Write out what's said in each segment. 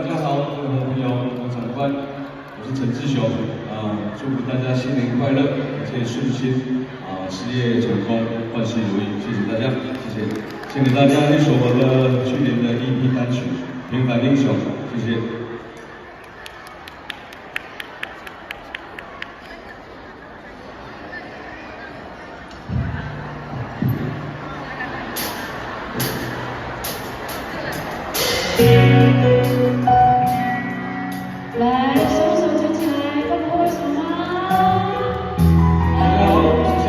大家好，各位朋友、各位长官，我是陈志雄祝福大家新年快乐，一切顺心事业成功，万事如意。谢谢大家，谢谢。献给大家一首我的去年的EP单曲《平凡英雄》，谢谢。来，双手举起来，放过为什么？大家好，谢谢。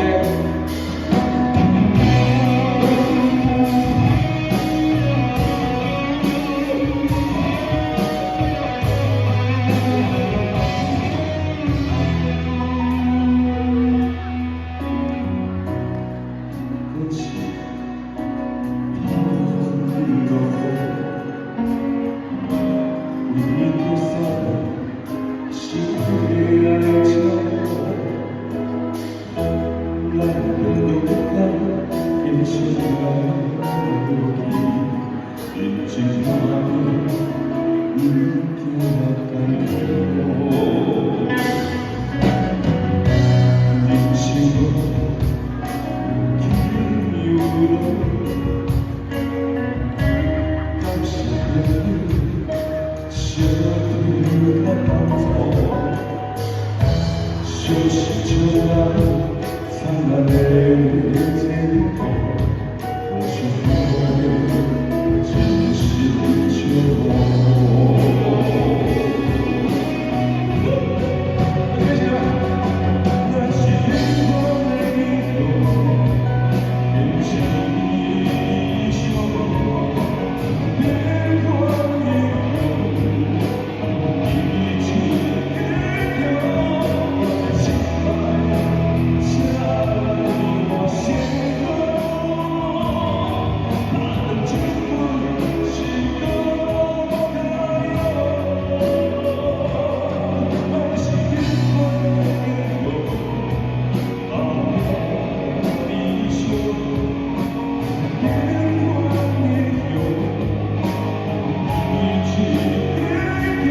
就是这样灿烂的天空，或许会只是秋梦。那些眼光的影动，变成英雄。眼光影动，一起变勇。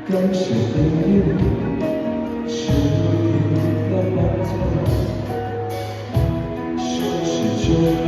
感谢朋友，是我的伴奏，就是这样